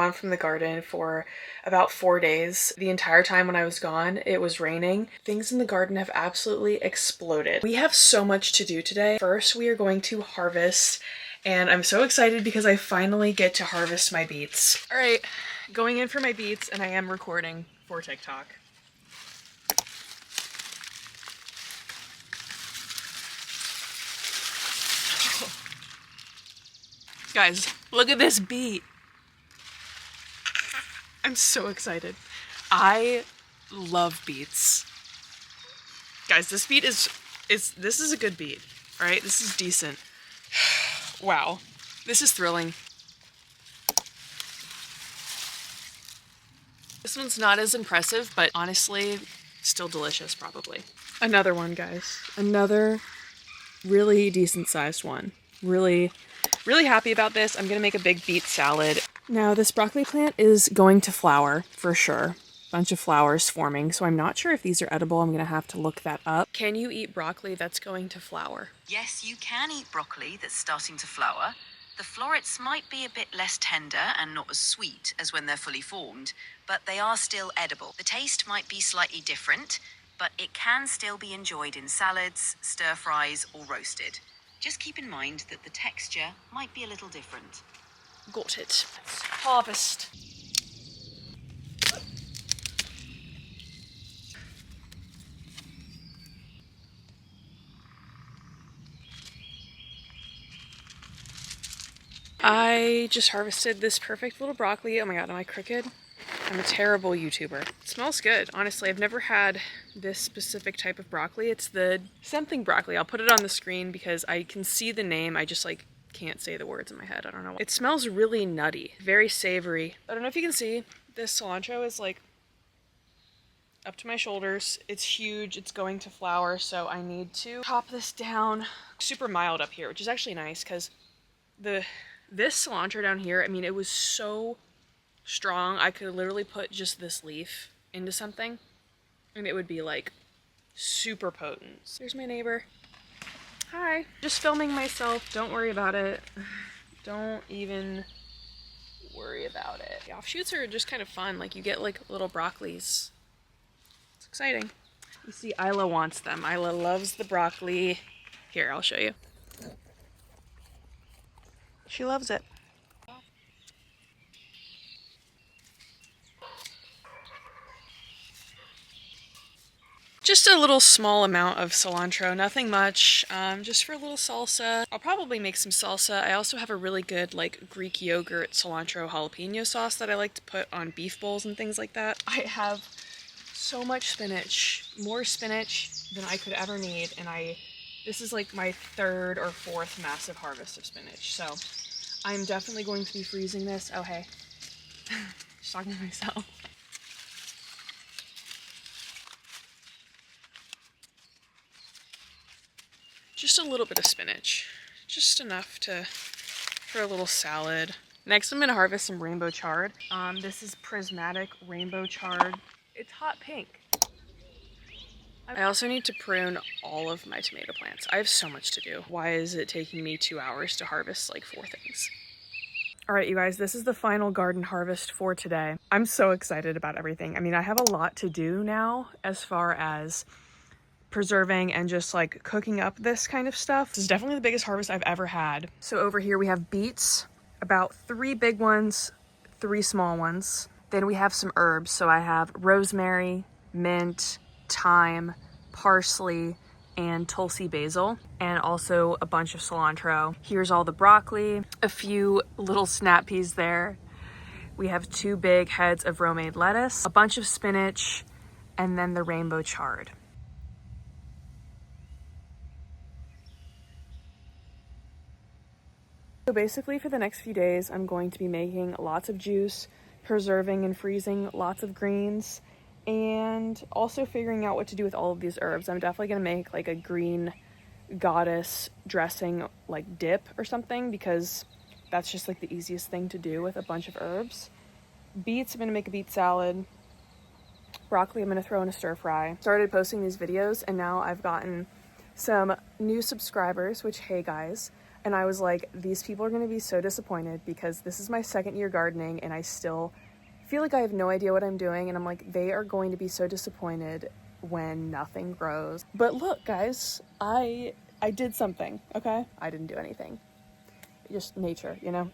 gone from the garden for about 4 days. The entire time when I was gone, it was raining. Things in the garden have absolutely exploded. We have so much to do today. First, we are going to harvest, and I'm so excited because I finally get to harvest my beets. All right, going in for my beets, and I am recording for TikTok. Guys, look at this beet. I'm so excited. I love beets. Guys, this beet this is a good beet, all right? This is decent. Wow, this is thrilling. This one's not as impressive, but honestly, still delicious probably. Another one, guys. Another really decent sized one. Really happy about this. I'm gonna make a big beet salad. Now this broccoli plant is going to flower for sure. Bunch of flowers forming, so I'm not sure if these are edible. I'm gonna have to look that up. Can you eat broccoli that's going to flower? Yes, you can eat broccoli that's starting to flower. The florets might be a bit less tender and not as sweet as when they're fully formed, but they are still edible. The taste might be slightly different, but it can still be enjoyed in salads, stir fries, or roasted. Just keep in mind that the texture might be a little different. Got it. Let's harvest. I just harvested this perfect little broccoli. Oh my god, am I crooked? I'm a terrible YouTuber. It smells good, honestly. I've never had this specific type of broccoli. It's the something broccoli. I'll put it on the screen because I can see the name. I just like can't say the words in my head. I don't know why. It smells really nutty, very savory. I don't know if you can see, this cilantro is like up to my shoulders. It's huge, it's going to flower, so I need to chop this down. Super mild up here, which is actually nice because this cilantro down here, I mean, it was so strong. I could literally put just this leaf into something and it would be like super potent. There's my neighbor. Hi. Just filming myself. Don't worry about it. Don't even worry about it. The offshoots are just kind of fun. Like you get like little broccolis. It's exciting. You see, Isla wants them. Isla loves the broccoli. Here, I'll show you. She loves it. Just a little small amount of cilantro, nothing much, just for a little salsa. I'll probably make some salsa. I also have a really good like Greek yogurt cilantro jalapeno sauce that I like to put on beef bowls and things like that. I have so much spinach, more spinach than I could ever need, and this is like my 3rd or 4th massive harvest of spinach, so I'm definitely going to be freezing this. Oh hey, just talking to myself. Just a little bit of spinach, just enough for a little salad. Next, I'm gonna harvest some rainbow chard. This is prismatic rainbow chard. It's hot pink. I also need to prune all of my tomato plants. I have so much to do. Why is it taking me 2 hours to harvest like 4 things? All right, you guys, this is the final garden harvest for today. I'm so excited about everything. I mean, I have a lot to do now as far as preserving and just like cooking up this kind of stuff. This is definitely the biggest harvest I've ever had. So over here we have beets, about 3 big ones, 3 small ones. Then we have some herbs. So I have rosemary, mint, thyme, parsley, and Tulsi basil, and also a bunch of cilantro. Here's all the broccoli, a few little snap peas there. We have 2 big heads of romaine lettuce, a bunch of spinach, and then the rainbow chard. So basically for the next few days, I'm going to be making lots of juice, preserving and freezing lots of greens, and also figuring out what to do with all of these herbs. I'm definitely gonna make like a green goddess dressing like dip or something, because that's just like the easiest thing to do with a bunch of herbs. Beets, I'm gonna make a beet salad. Broccoli, I'm gonna throw in a stir fry. Started posting these videos and now I've gotten some new subscribers, which, hey guys, And I was like, these people are gonna be so disappointed because this is my second year gardening and I still feel like I have no idea what I'm doing. And I'm like, they are going to be so disappointed when nothing grows. But look, guys, I did something, okay? I didn't do anything. Just nature, you know?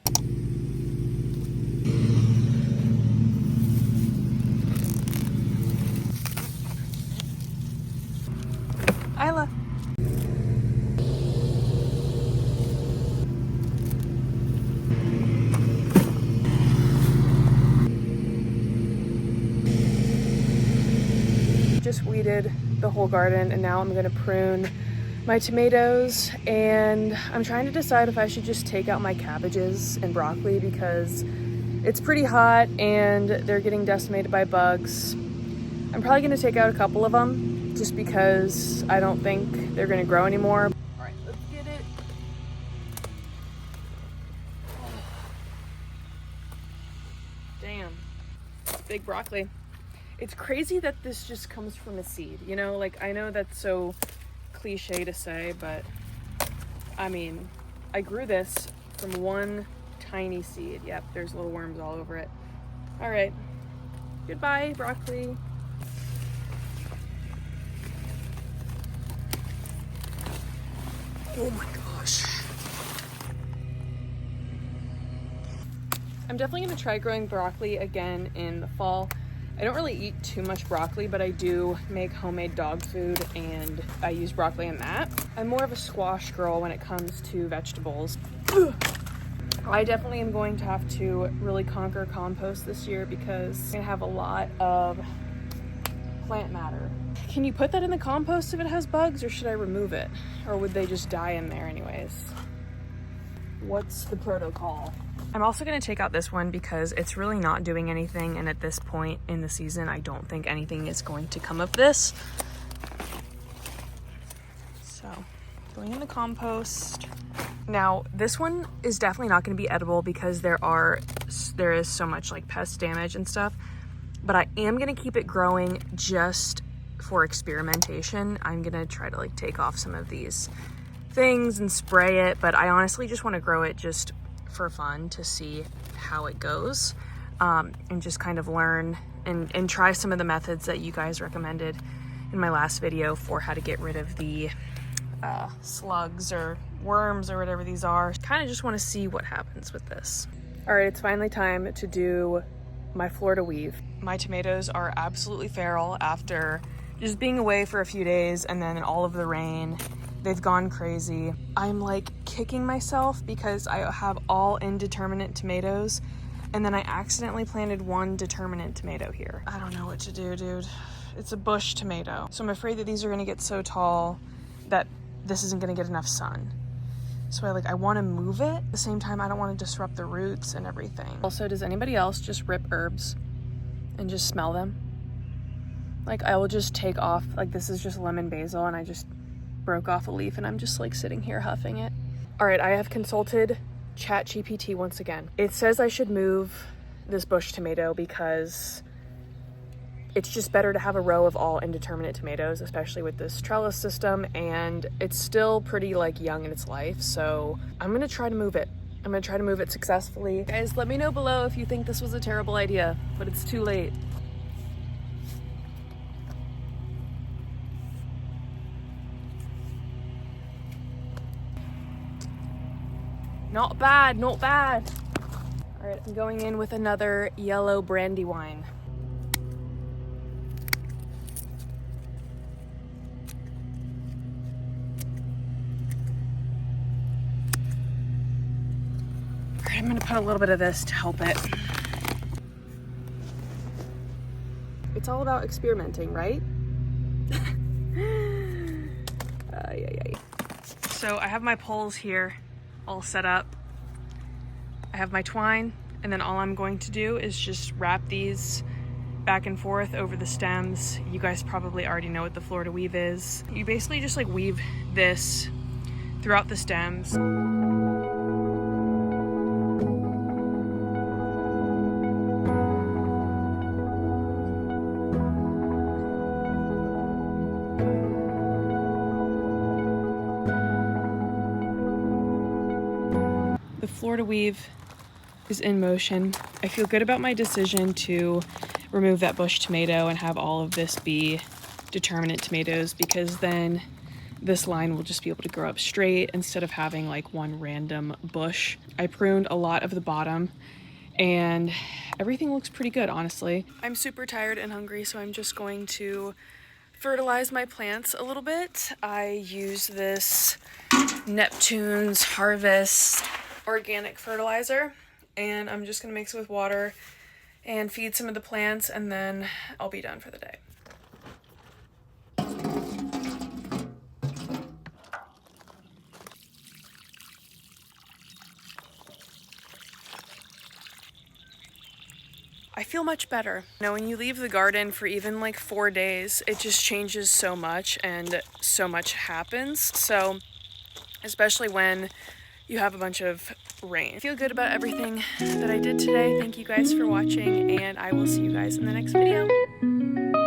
Isla. Just weeded the whole garden and now I'm gonna prune my tomatoes, and I'm trying to decide if I should just take out my cabbages and broccoli because it's pretty hot and they're getting decimated by bugs. I'm probably gonna take out a couple of them just because I don't think they're gonna grow anymore. All right, let's get it. Damn, it's big broccoli. It's crazy that this just comes from a seed, you know? Like, I know that's so cliche to say, but I mean, I grew this from one tiny seed. Yep, there's little worms all over it. All right, goodbye, broccoli. Oh my gosh. I'm definitely gonna try growing broccoli again in the fall. I don't really eat too much broccoli, but I do make homemade dog food and I use broccoli in that. I'm more of a squash girl when it comes to vegetables. I definitely am going to have to really conquer compost this year because I have a lot of plant matter. Can you put that in the compost if it has bugs, or should I remove it? Or would they just die in there anyways? What's the protocol? I'm also going to take out this one because it's really not doing anything, and at this point in the season I don't think anything is going to come of this. So going in the compost. Now this one is definitely not going to be edible because there is so much like pest damage and stuff, but I am going to keep it growing just for experimentation. I'm going to try to like take off some of these things and spray it, but I honestly just want to grow it just for fun to see how it goes, and just kind of learn and try some of the methods that you guys recommended in my last video for how to get rid of the slugs or worms or whatever these are. Kind of just want to see what happens with this. All right, it's finally time to do my Florida weave. My tomatoes are absolutely feral after just being away for a few days and then all of the rain. They've gone crazy. I'm like kicking myself because I have all indeterminate tomatoes and then I accidentally planted one determinate tomato here. I don't know what to do, dude. It's a bush tomato. So I'm afraid that these are gonna get so tall that this isn't gonna get enough sun. So I want to move it. At the same time, I don't want to disrupt the roots and everything. Also, does anybody else just rip herbs and just smell them? Like, I will just take off, like this is just lemon basil and I just broke off a leaf and I'm just like sitting here huffing it. All right, I have consulted ChatGPT once again. It says I should move this bush tomato because it's just better to have a row of all indeterminate tomatoes, especially with this trellis system, and it's still pretty like young in its life, so I'm gonna try to move it. I'm gonna try to move it successfully. Guys, let me know below if you think this was a terrible idea, but it's too late. Not bad, not bad. All right, I'm going in with another yellow brandy wine. All right, I'm gonna put a little bit of this to help it. It's all about experimenting, right? So I have my poles here all set up. I have my twine, and then all I'm going to do is just wrap these back and forth over the stems. You guys probably already know what the Florida weave is. You basically just like weave this throughout the stems. The Florida weave is in motion. I feel good about my decision to remove that bush tomato and have all of this be determinate tomatoes, because then this line will just be able to grow up straight instead of having like one random bush. I pruned a lot of the bottom and everything looks pretty good, honestly. I'm super tired and hungry, so I'm just going to fertilize my plants a little bit. I use this Neptune's Harvest organic fertilizer, and I'm just gonna mix it with water and feed some of the plants, and then I'll be done for the day. I feel much better. You know, when you leave the garden for even like 4 days, it just changes so much and so much happens. So, especially when you have a bunch of rain. I feel good about everything that I did today. Thank you guys for watching, and I will see you guys in the next video.